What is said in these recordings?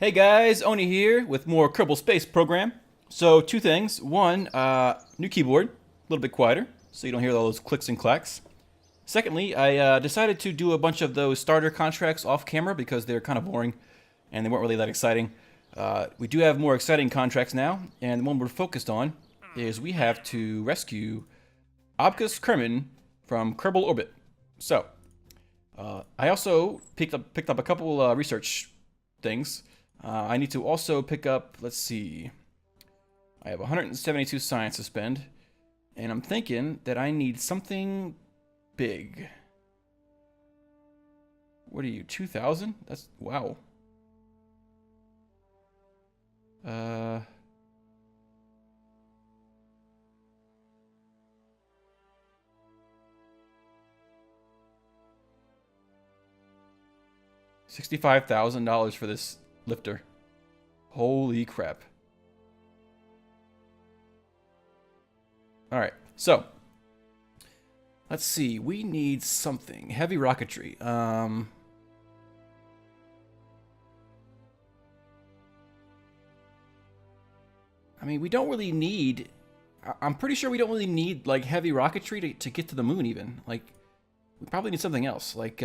Hey guys, Oni here with more Kerbal Space Program. So two things. One, new keyboard, a little bit quieter, so you don't hear all those clicks and clacks. Secondly, I decided to do a bunch of those starter contracts off camera because they're kind of boring and they weren't really that exciting. We do have more exciting contracts now, and the one we're focused on is we have to rescue Obcus Kermin from Kerbal orbit. So, I also picked up a couple research things. I need to also pick up, let's see, I have 172 science to spend, and I'm thinking that I need something big. What are you, 2,000? That's, wow. Uh... $65,000 for this lifter. Holy crap. Alright, so let's see. We need something. Heavy rocketry. I mean, we don't really need... I'm pretty sure we don't really need, like, heavy rocketry to get to the moon, even. Like, we probably need something else. Like,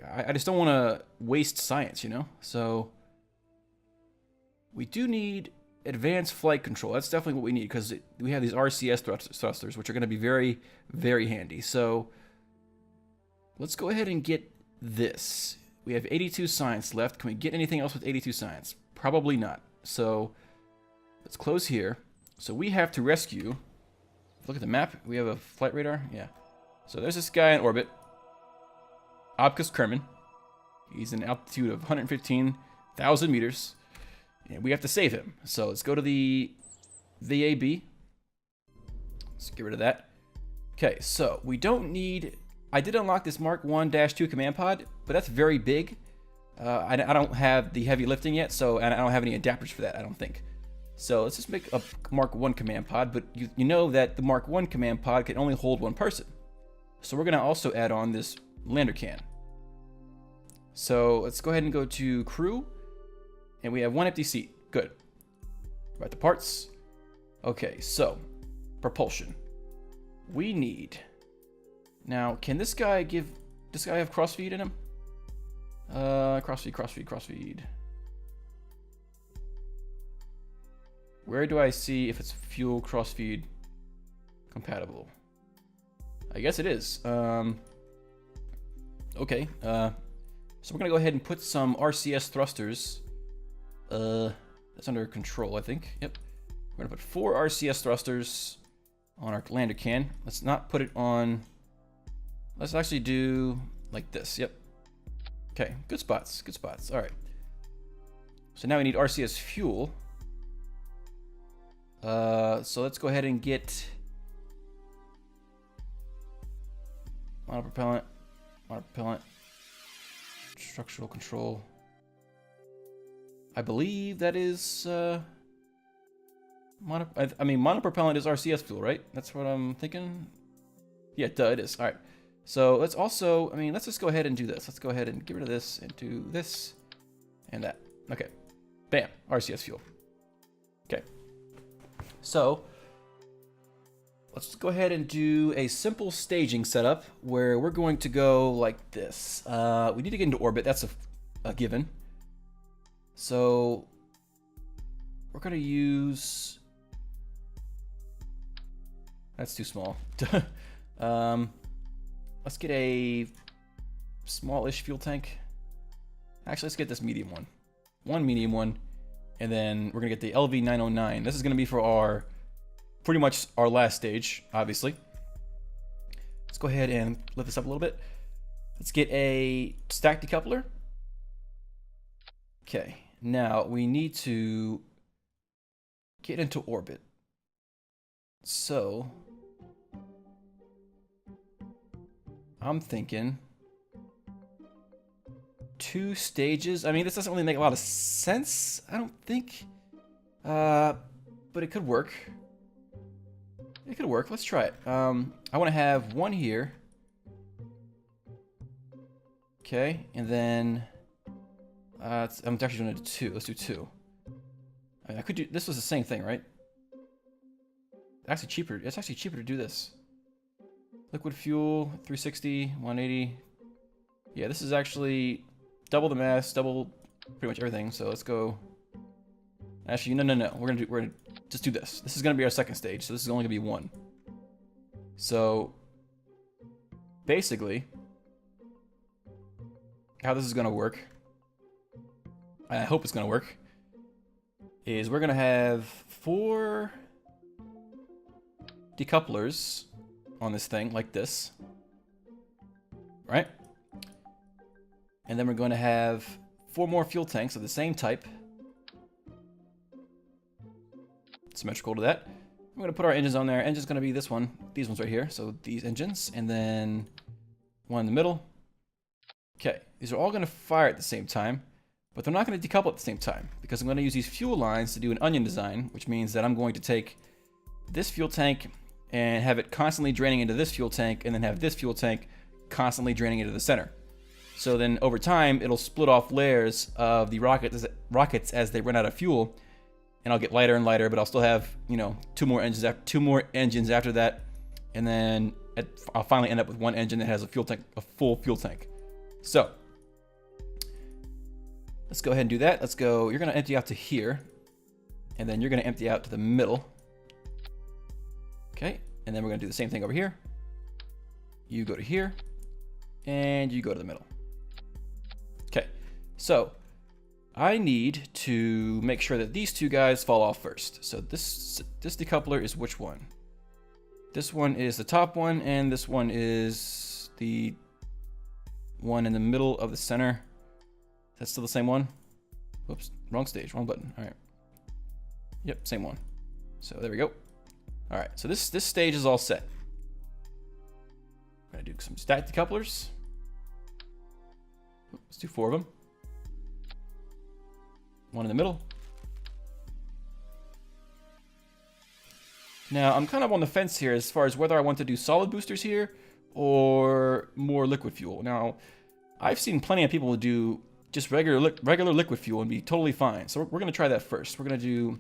I just don't want to waste science, you know? So, we do need advanced flight control. That's definitely what we need, because we have these RCS thrusters, which are going to be very, very handy. So, let's go ahead and get this. We have 82 science left. Can we get anything else with 82 science? Probably not. So, let's close here. So, we have to rescue... Look at the map. We have a flight radar. Yeah. So, there's this guy in orbit. Obcus Kermin. He's an altitude of 115,000 meters. And we have to save him. So let's go to the VAB. Let's get rid of that. Okay, so we don't need... I did unlock this Mark 1-2 command pod, but that's very big. I don't have the heavy lifting yet, so and I don't have any adapters for that, I don't think. So let's just make a Mark 1 command pod, but you know that the Mark 1 command pod can only hold one person. So we're going to also add on this lander can. So let's go ahead and go to crew, and we have one empty seat. Good. Right, the parts. Okay, so propulsion. We need... Now, can this guy give... Does this guy have crossfeed in him? Crossfeed. Where do I see if it's fuel crossfeed compatible? I guess it is. Okay, so we're gonna go ahead and put some RCS thrusters. That's under control, I think. Yep. We're gonna put 4 RCS thrusters on our lander can. Let's not put it on... Let's actually do like this. Yep. Okay, good spots, good spots. All right. So now we need RCS fuel. So let's go ahead and get monopropellant. Structural control. I believe that is monopropellant is RCS fuel, right? That's what I'm thinking. Yeah, duh, it is. All right. So let's also, let's just go ahead and do this. Let's go ahead and get rid of this and do this and that. Okay. Bam. RCS fuel. Okay. So let's go ahead and do a simple staging setup where we're going to go like this. We need to get into orbit. That's a given. So we're going to use... That's too small. Let's get a smallish fuel tank. Actually, let's get this medium one. One medium one. And then we're going to get the LV909. This is going to be for our... pretty much our last stage, obviously. Let's go ahead and lift this up a little bit. Let's get a stack decoupler. Okay, now we need to get into orbit. So, I'm thinking 2 stages. This doesn't really make a lot of sense, I don't think. But it could work. It could work. Let's try it. I want to have one here. Okay, and then I'm actually doing it to 2. Let's do 2. I mean, I could do... This was the same thing, right? Actually cheaper. It's actually cheaper to do this. Liquid fuel, 360, 180. Yeah, this is actually double the mass, double pretty much everything. So let's go... Actually, no. We're gonna just do this. This is gonna be our second stage, so this is only gonna be 1. So basically, how this is gonna work, and I hope it's gonna work, is we're gonna have 4 decouplers on this thing like this, right? And then we're going to have 4 more fuel tanks of the same type, symmetrical to that. We're going to put our engines on there. Engine's going to be this one, these ones right here. So these engines, and then one in the middle. Okay, these are all going to fire at the same time, but they're not going to decouple at the same time because I'm going to use these fuel lines to do an onion design, which means that I'm going to take this fuel tank and have it constantly draining into this fuel tank, and then have this fuel tank constantly draining into the center. So then over time, it'll split off layers of the rockets as they run out of fuel, and I'll get lighter and lighter, but I'll still have, you know, 2 more engines after that, and then I'll finally end up with 1 engine that has a full fuel tank. So let's go ahead and do that. Let's go. You're going to empty out to here, and then you're going to empty out to the middle. Okay, and then we're going to do the same thing over here. You go to here, and you go to the middle. Okay, so I need to make sure that these 2 guys fall off first. So this decoupler is which one? This one is the top one, and this one is the one in the middle of the center. That's still the same one? Whoops, wrong stage, wrong button. All right. Yep, same one. So there we go. All right, so this stage is all set. I'm gonna do some stack decouplers. Let's do 4 of them. 1 in the middle. Now, I'm kind of on the fence here as far as whether I want to do solid boosters here or more liquid fuel. Now, I've seen plenty of people do just regular liquid fuel and be totally fine. So we're going to try that first. We're going to do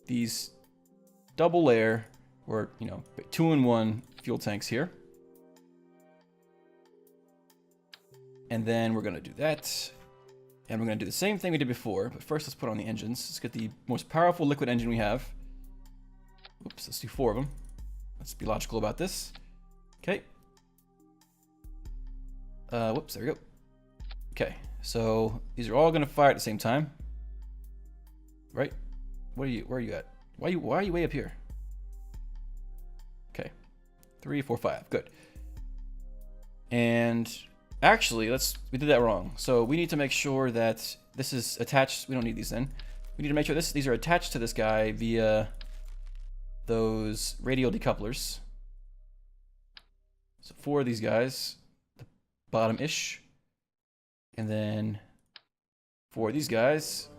these double layer, or, you know, 2-in-1 fuel tanks here. And then we're going to do that. And we're going to do the same thing we did before. But first, let's put on the engines. Let's get the most powerful liquid engine we have. Oops, let's do 4 of them. Let's be logical about this. Okay. Whoops, there we go. Okay, so these are all going to fire at the same time. Right? Where are you at? Why are you way up here? Okay. 3, 4, 5. Good. And actually, we did that wrong. So we need to make sure that this is attached. We don't need these then. We need to make sure these are attached to this guy via those radial decouplers. So 4 of these guys, the bottom-ish. And then 4 of these guys.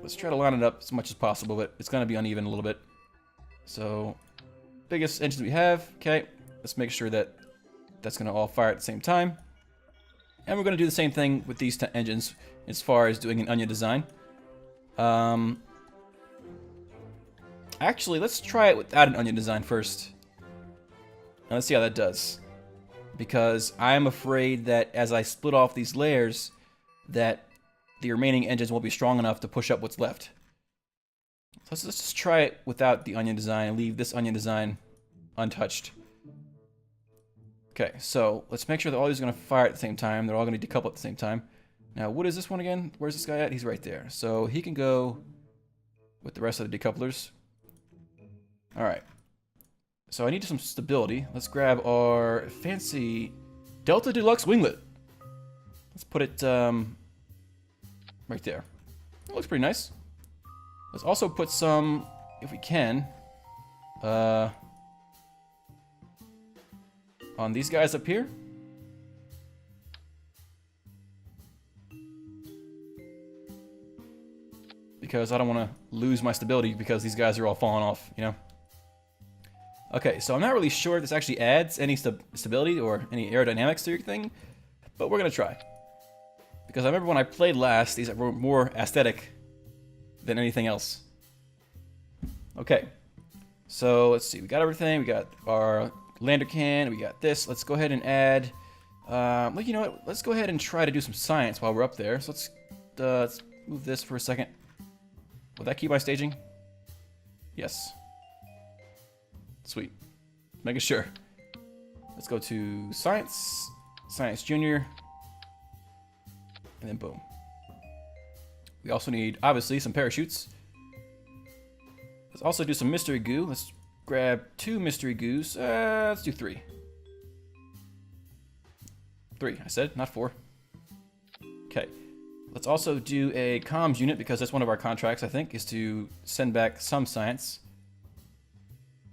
Let's try to line it up as much as possible, but it's going to be uneven a little bit. So, biggest engine we have. Okay, let's make sure that that's going to all fire at the same time. And we're going to do the same thing with these engines as far as doing an onion design. Actually, let's try it without an onion design first. Now, let's see how that does. Because I'm afraid that as I split off these layers, that the remaining engines won't be strong enough to push up what's left. So let's just try it without the onion design and leave this onion design untouched. Okay, so let's make sure that all these are going to fire at the same time. They're all going to decouple at the same time. Now, what is this one again? Where's this guy at? He's right there. So he can go with the rest of the decouplers. All right. So I need some stability. Let's grab our fancy Delta Deluxe winglet. Let's put it right there. It looks pretty nice. Let's also put some, if we can, on these guys up here. Because I don't want to lose my stability because these guys are all falling off, you know? Okay, so I'm not really sure if this actually adds any stability or any aerodynamics to your thing, but we're going to try. Because I remember when I played last, these were more aesthetic than anything else. Okay. So let's see. We got everything. We got our lander can. We got this. Let's go ahead and add... well, you know what? Let's go ahead and try to do some science while we're up there. So let's move this for a second. Will that keep my staging? Yes. Sweet. Making sure. Let's go to Science. Science Junior. And then boom. We also need, obviously, some parachutes. Let's also do some mystery goo. Let's grab 2 mystery goos. Let's do 3. 3, I said, not 4. Okay. Let's also do a comms unit, because that's one of our contracts, I think, is to send back some science.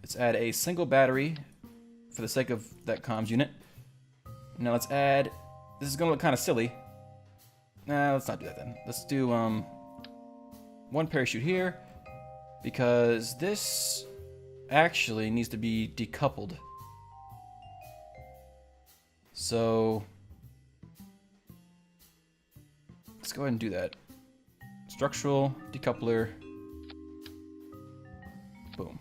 Let's add a single battery for the sake of that comms unit. Now let's add... This is going to look kind of silly. Nah, let's not do that then. Let's do 1 parachute here, because this actually needs to be decoupled. So let's go ahead and do that. Structural decoupler. Boom.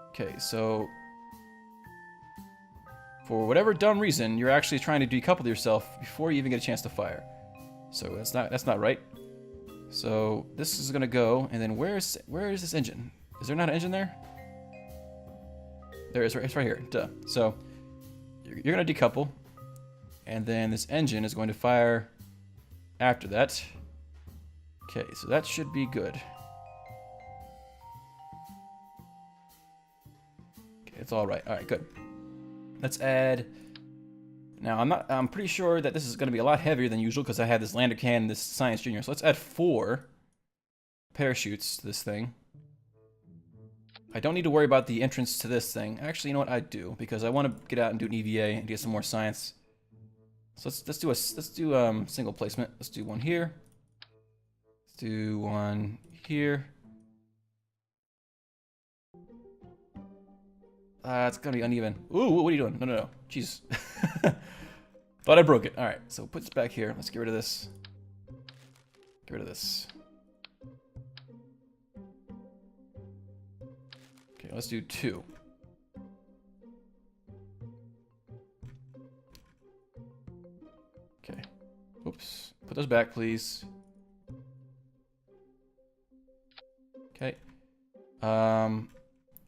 Okay, so for whatever dumb reason, you're actually trying to decouple yourself before you even get a chance to fire. So that's not right. So this is gonna go, and then where is this engine? Is there not an engine there? There is. It's right here. Duh. So you're gonna decouple, and then this engine is going to fire after that. Okay, so that should be good. Okay, it's all right. All right, good. Let's add. Now I'm pretty sure that this is going to be a lot heavier than usual because I had this lander can and this Science Junior. So let's add 4 parachutes to this thing. I don't need to worry about the entrance to this thing. Actually, you know what? I do, because I want to get out and do an EVA and get some more science. So let's do single placement. Let's do 1 here. Let's do 1 here. It's gonna be uneven. Ooh, what are you doing? No. Jeez. Thought I broke it. Alright, so put this back here. Let's get rid of this. Get rid of this. Okay, let's do 2. Okay. Oops. Put those back, please. Okay.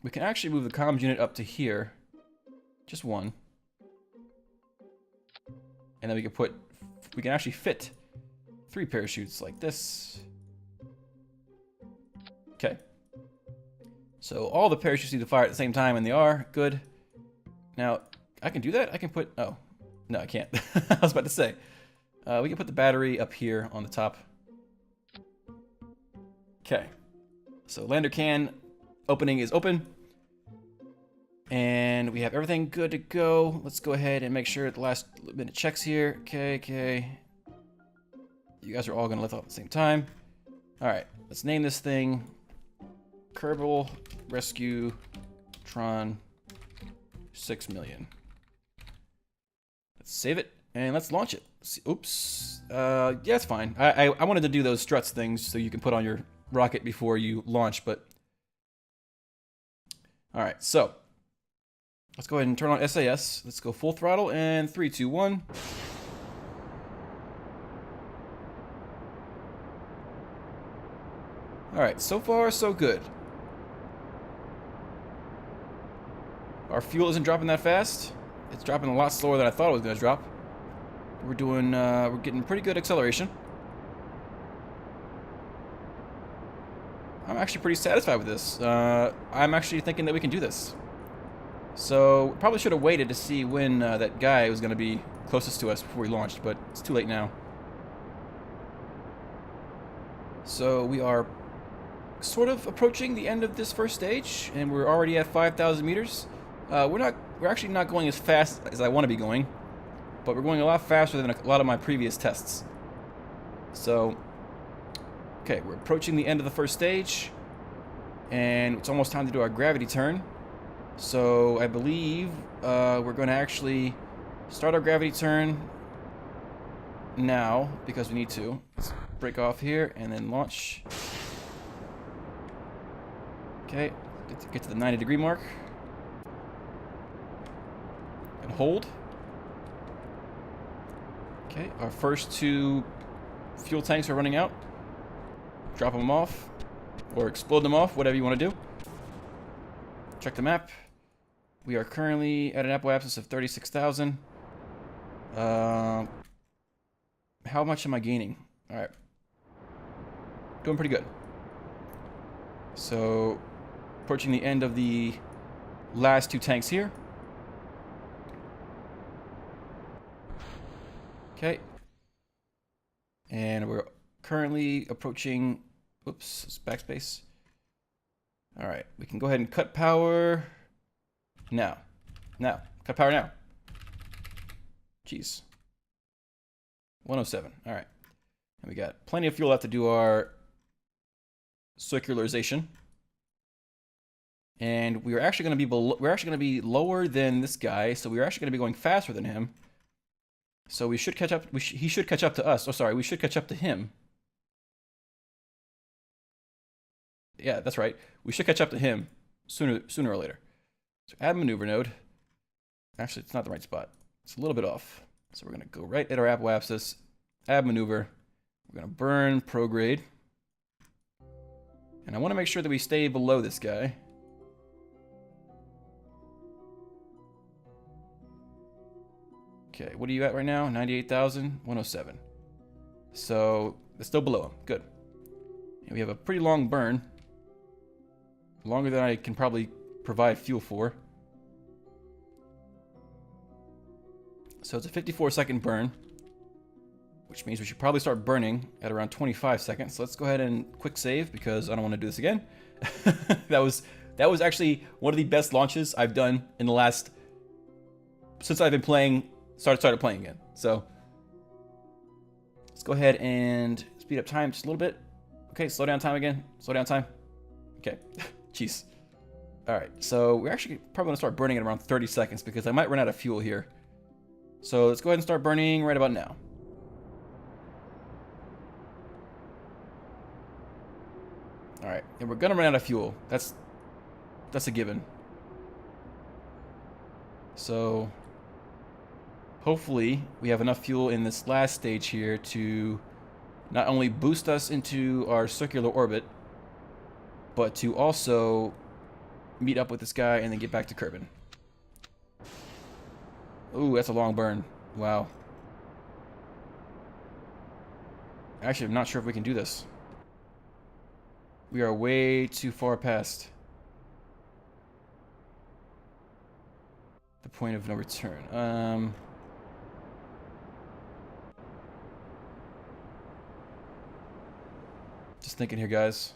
We can actually move the comms unit up to here. Just 1. And then we can actually fit 3 parachutes like this. Okay. So all the parachutes need to fire at the same time, and they are. Good. Now, I can do that? I can put... Oh. No, I can't. I was about to say. We can put the battery up here on the top. Okay. So lander can opening is open. And we have everything good to go. Let's go ahead and make sure the last minute checks here. Okay. You guys are all gonna lift off at the same time. Alright, let's name this thing Kerbal Rescue Tron 6 million. Let's save it and let's launch it. Oops. Yeah, it's fine. I wanted to do those struts things so you can put on your rocket before you launch, but alright, so let's go ahead and turn on SAS. Let's go full throttle and 3, 2, 1. Alright, so far so good. Our fuel isn't dropping that fast. It's dropping a lot slower than I thought it was going to drop. We're getting pretty good acceleration. I'm actually pretty satisfied with this. I'm actually thinking that we can do this. So, probably should have waited to see when that guy was going to be closest to us before we launched, but it's too late now. So, we are sort of approaching the end of this first stage, and we're already at 5,000 meters. We're actually not going as fast as I want to be going, but we're going a lot faster than a lot of my previous tests. So, okay, we're approaching the end of the first stage, and it's almost time to do our gravity turn. So I believe we're going to actually start our gravity turn now because we need to. Let's break off here and then launch. Okay, get to the 90-degree mark. And hold. Okay, our first 2 fuel tanks are running out. Drop them off. Or explode them off, whatever you want to do. Check the map. We are currently at an apoapsis of 36,000. How much am I gaining? Alright. Doing pretty good. So, approaching the end of the last 2 tanks here. Okay. And we're currently approaching... Oops, it's backspace. Alright, we can go ahead and cut power now. Now. Cut power now. Jeez. 107. Alright. And we got plenty of fuel left to do our circularization. And we're actually going to be lower than this guy, so we're actually going to be going faster than him. So we should catch up. He should catch up to us. Oh, sorry, we should catch up to him. Yeah, that's right. We should catch up to him sooner or later. So add maneuver node. Actually, it's not the right spot. It's a little bit off. So we're going to go right at our apoapsis, add maneuver. We're going to burn prograde. And I want to make sure that we stay below this guy. Okay, what are you at right now? 98,000, 107. So, it's still below him. Good. And we have a pretty long burn. Longer than I can probably provide fuel for. So it's a 54-second burn, which means we should probably start burning at around 25 seconds. So let's go ahead and quick save because I don't want to do this again. that was actually one of the best launches I've done in the last since I've been playing. Started playing again. So let's go ahead and speed up time just a little bit. Okay, slow down time again. Slow down time. Okay. Jeez. Alright, so we're actually probably going to start burning at around 30 seconds because I might run out of fuel here. So let's go ahead and start burning right about now. Alright, and we're going to run out of fuel. That's a given. So hopefully we have enough fuel in this last stage here to not only boost us into our circular orbit, but to also meet up with this guy and then get back to Kerbin. Ooh, that's a long burn. Wow. Actually, I'm not sure if we can do this. We are way too far past the point of no return. Just thinking here, guys.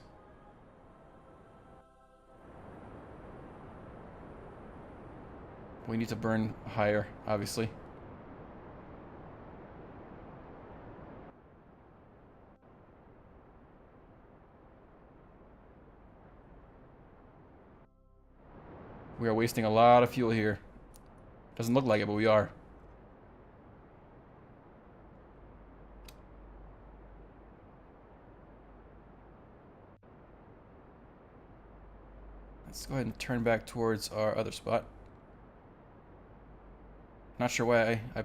We need to burn higher, obviously. We are wasting a lot of fuel here. Doesn't look like it, but we are. Let's go ahead and turn back towards our other spot. Not sure why I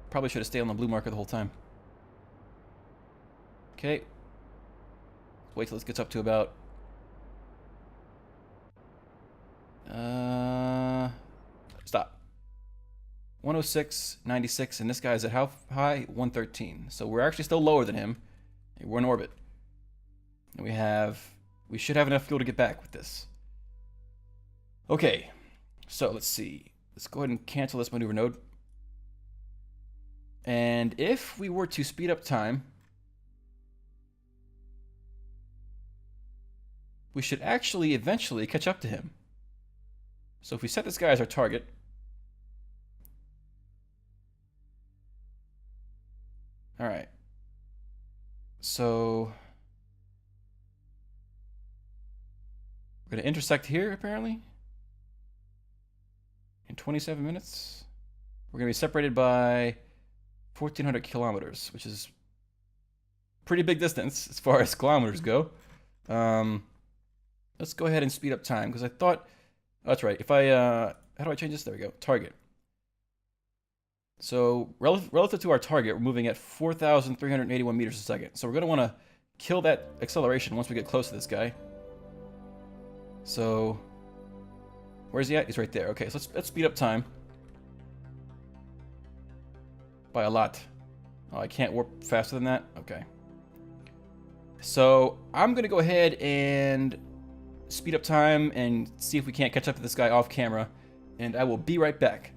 probably should have stayed on the blue marker the whole time. Okay. Let's wait till this gets up to about... Stop. 106.96, and this guy's at how high? 113. So we're actually still lower than him. We're in orbit. And we should have enough fuel to get back with this. Okay. So let's see. Let's go ahead and cancel this maneuver node. And if we were to speed up time, we should actually eventually catch up to him. So if we set this guy as our target, all right. So we're going to intersect here, apparently, in 27 minutes. We're going to be separated by 1,400 kilometers, which is pretty big distance as far as kilometers go. Let's go ahead and speed up time, because I thought... Oh, that's right. If I... how do I change this? There we go. Target. So, relative to our target, we're moving at 4,381 meters a second. So we're going to want to kill that acceleration once we get close to this guy. So... Where's he at? He's right there. Okay, so let's speed up time. By a lot. Oh, I can't warp faster than that? Okay. So, I'm going to go ahead and speed up time and see if we can't catch up to this guy off camera. And I will be right back.